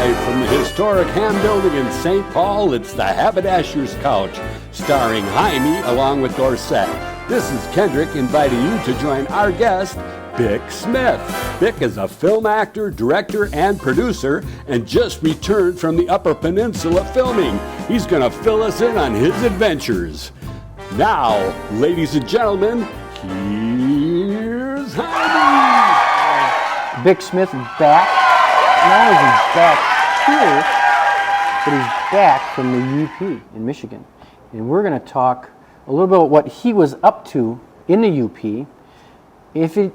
Live from the historic Ham Building in St. Paul, it's the Haberdasher's Couch, starring Heimie along with Dorset. This is Kendrick inviting you to join our guest, Bick Smith. Bick is a film actor, director, and producer, and just returned from the Upper Peninsula filming. He's going to fill us in on his adventures. Now, ladies and gentlemen, here's Heimie. Bick Smith is back. Not only is he back here, but he's back from the UP in Michigan. And we're going to talk a little bit about what he was up to in the UP. If you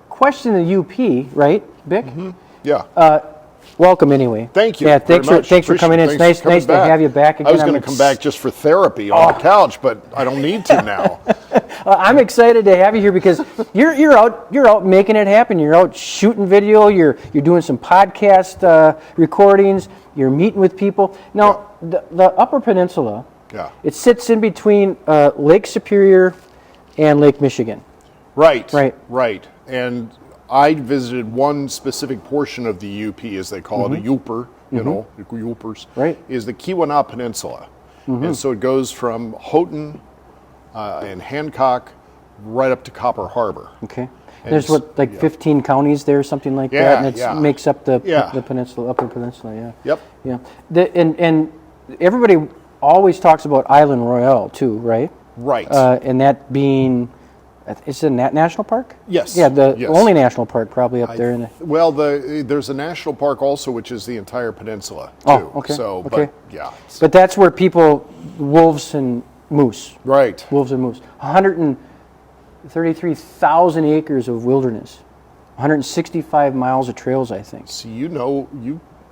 question the UP, right, Bick? Mm-hmm. Yeah. Welcome anyway. Thank you. Yeah, thanks for coming in. It's nice to have you back again. I was going to come back just for therapy on the couch, but I don't need to now. I'm excited to have you here because you're out making it happen. You're out shooting video. You're doing some podcast recordings. You're meeting with people. Now, the Upper Peninsula, it sits in between Lake Superior and Lake Michigan. Right. And I visited one specific portion of the UP, as they call it, a Youper, you know, the Youpers, is the Keweenaw Peninsula. And so it goes from Houghton and Hancock right up to Copper Harbor. Okay. And there's 15 counties there, something like that, and it makes up the peninsula, Upper Peninsula, Yep. Yeah. And everybody always talks about Island Royale too, right? Right. And that being... Is it a national park? Yes. Yeah, the only national park probably up there. Well, there's a national park also, which is the entire peninsula, too. Oh, okay. So, okay. But that's where wolves and moose. Right. Wolves and moose. 133,000 acres of wilderness. 165 miles of trails, I think. So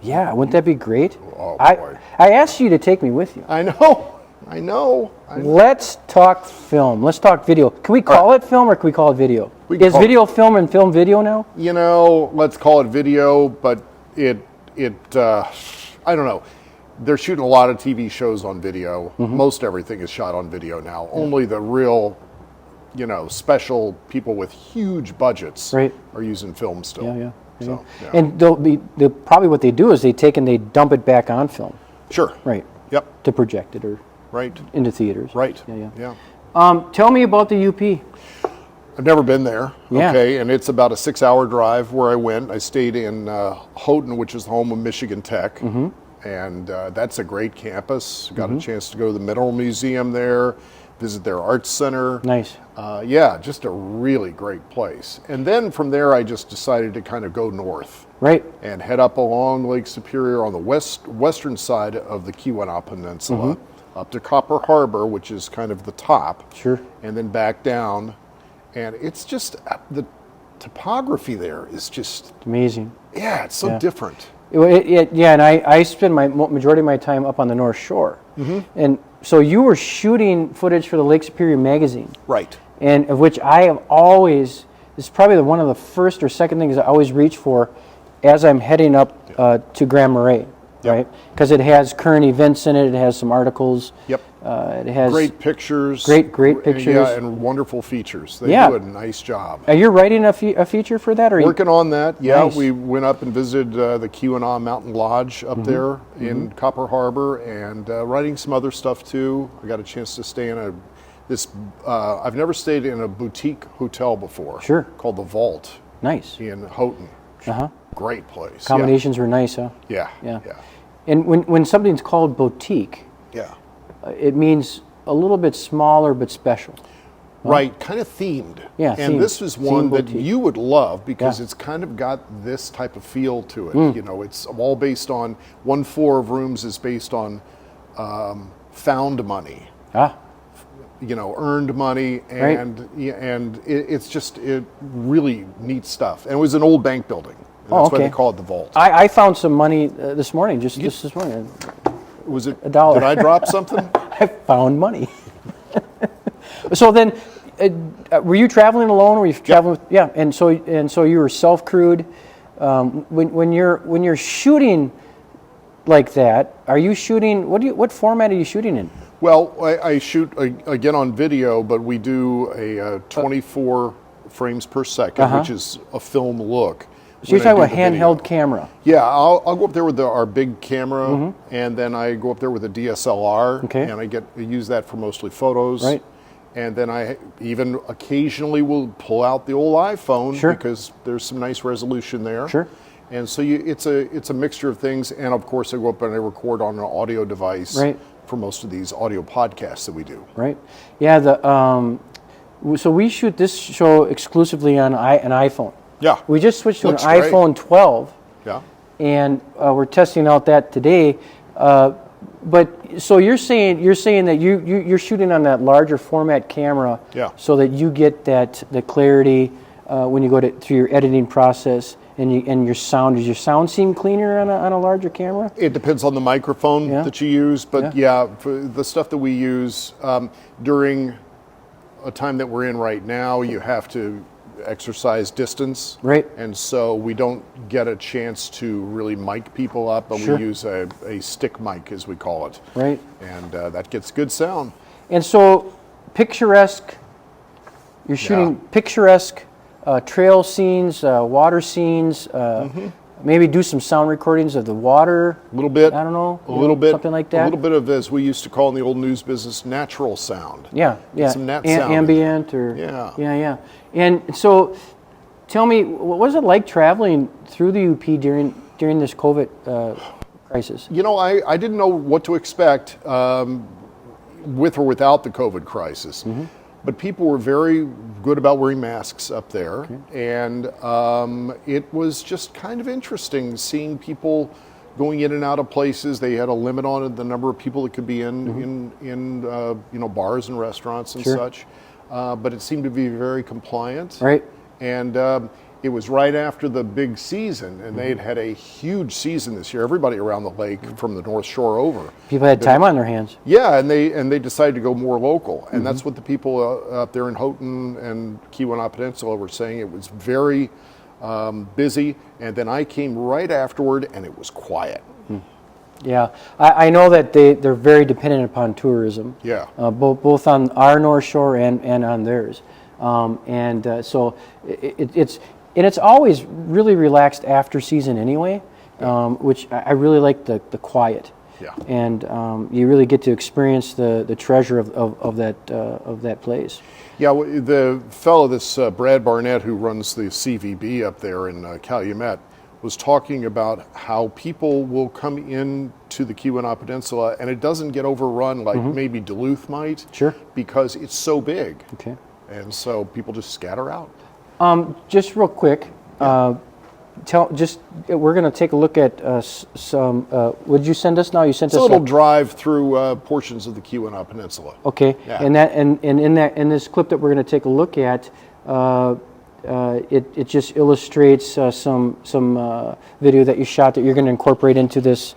Yeah, wouldn't that be great? Oh, boy. I asked you to take me with you. I know. Let's talk film. Let's talk video. Can we call it film or can we call it video? Is video film and film video now? Let's call it video, but I don't know. They're shooting a lot of TV shows on video. Most everything is shot on video now. Only the real, special people with huge budgets are using film still. Yeah. So, and probably what they do is they take and they dump it back on film. Sure. Right. Yep. To project it or into theaters. Right. Yeah. Tell me about the UP. I've never been there. Yeah. Okay, and it's about a 6-hour drive where I went. I stayed in Houghton, which is the home of Michigan Tech, and that's a great campus. Got a chance to go to the Mineral Museum there, visit their arts center. Nice. Just a really great place. And then from there, I just decided to kind of go north. Right. And head up along Lake Superior on the western side of the Keweenaw Peninsula, up to Copper Harbor, which is kind of the top. Sure. And then back down. And it's just, the topography there is just... amazing. Yeah, it's so different. And I spend my majority of my time up on the North Shore. And so you were shooting footage for the Lake Superior magazine. Right. And of which I have always, this is probably one of the first or second things I always reach for as I'm heading up to Grand Marais, right? Because it has current events in it, it has some articles. Yep. It has great pictures. Great pictures. Yeah, and wonderful features. They do a nice job. Are you writing a feature for that? Or working on that, yeah. Nice. We went up and visited the Keweenaw Mountain Lodge up there in Copper Harbor and writing some other stuff too. I got a chance to stay in I've never stayed in a boutique hotel before. Sure. Called the Vault. Nice. In Houghton. Great place. Accommodations were nice, huh? Yeah. And when something's called boutique, it means a little bit smaller but special. Right, kind of themed. Yeah, and this is one that you would love because it's kind of got this type of feel to it. It's all based on, one floor of rooms is based on found money. Earned money, and it's just really neat stuff. And it was an old bank building. And that's why they call it the Vault. I found some money this morning, just this morning. Was it $1? Did I drop something? I found money. So then, were you traveling alone? Or were you traveling? And so you were self-crewed. When you're shooting like that, are you shooting? What format are you shooting in? Well, I shoot again on video, but we do a 24 frames per second, which is a film look. So you're talking about handheld camera. Yeah, I'll go up there with our big camera, and then I go up there with a DSLR, Okay. and I use that for mostly photos. Right. And then I even occasionally will pull out the old iPhone Sure. because there's some nice resolution there. Sure. And so it's a mixture of things, and of course I go up and I record on an audio device Right. for most of these audio podcasts that we do. Right. Yeah. So we shoot this show exclusively on an iPhone. Yeah. We just switched to an Looks great. iPhone 12, Yeah. and we're testing out that today. But so you're saying that you're shooting on that larger format camera, Yeah. so that you get the clarity when you go through your editing process, and your sound. Does your sound seem cleaner on a larger camera? It depends on the microphone Yeah. that you use, but for the stuff that we use during a time that we're in right now, you have to exercise distance. Right. And so we don't get a chance to really mic people up, but Sure. we use a stick mic, as we call it. Right. And that gets good sound. And so picturesque. You're shooting picturesque trail scenes, water scenes. Maybe do some sound recordings of the water. A little bit. I don't know. A little bit. Something like that. A little bit of, as we used to call in the old news business, natural sound. Yeah. Some nat sound. Ambient or. Yeah. Yeah. And so, tell me, what was it like traveling through the UP during this COVID crisis? You know, I didn't know what to expect with or without the COVID crisis. But people were very good about wearing masks up there. Okay. And it was just kind of interesting seeing people going in and out of places. They had a limit on the number of people that could be in bars and restaurants and such. But it seemed to be very compliant. Right. And it was right after the big season, and they had a huge season this year. Everybody around the lake from the North Shore over. People had time on their hands. Yeah, and they decided to go more local, and that's what the people up there in Houghton and Keweenaw Peninsula were saying. It was very busy, and then I came right afterward, and it was quiet. Yeah, I know that they're very dependent upon tourism. Yeah. Both on our North Shore and on theirs, so it's always really relaxed after season anyway, which I really like the quiet. Yeah. And you really get to experience the treasure of that place. Yeah, the fellow, this Brad Barnett, who runs the CVB up there in Calumet, was talking about how people will come in to the Keweenaw Peninsula and it doesn't get overrun like maybe Duluth might. Sure. Because it's so big. Okay. And so people just scatter out. Just real quick, we're going to take a look at some. What did you send us now? You sent It's us a little drive through portions of the Keweenaw Peninsula. Okay. Yeah. And in this clip that we're going to take a look at, it just illustrates some video that you shot that you're going to incorporate into this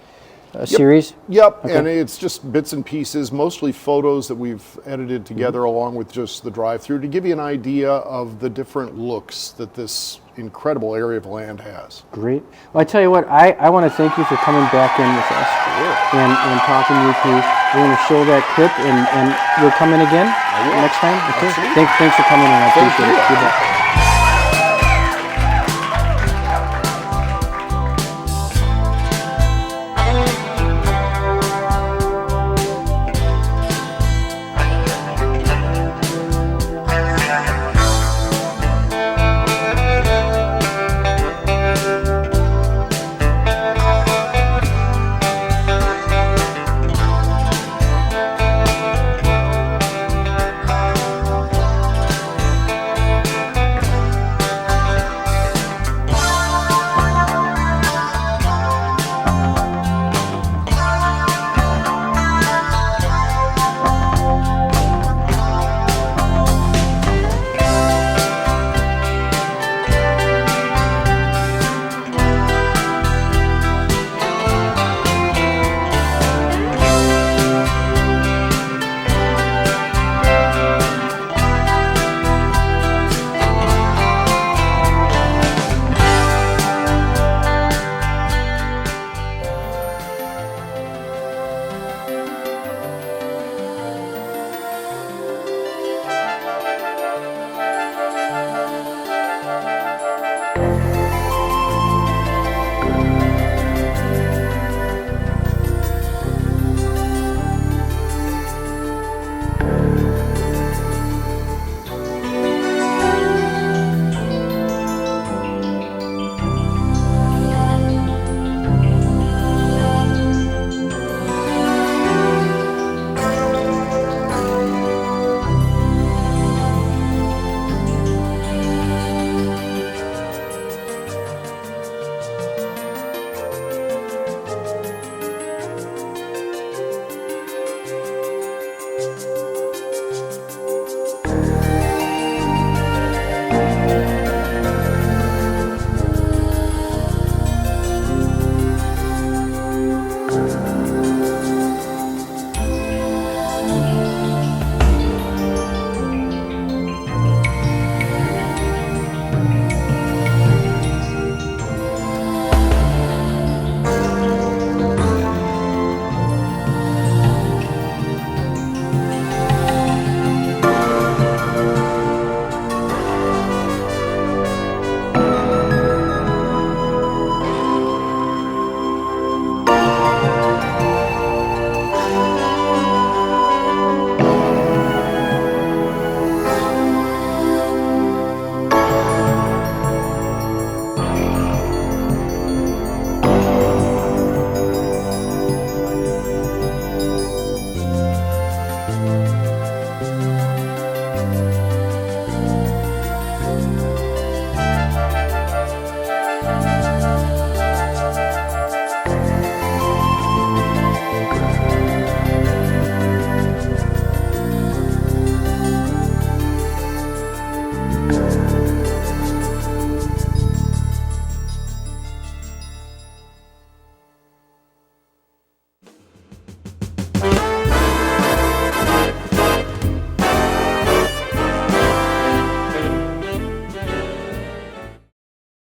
series. Yep, Okay. and it's just bits and pieces, mostly photos that we've edited together along with just the drive-through to give you an idea of the different looks that this incredible area of land has. Great. Well, I tell you what, I want to thank you for coming back in with us and talking to you. We're going to show that clip, and you'll come in again next time. Okay. Absolutely. Thanks for coming in. I appreciate it. you. Good luck.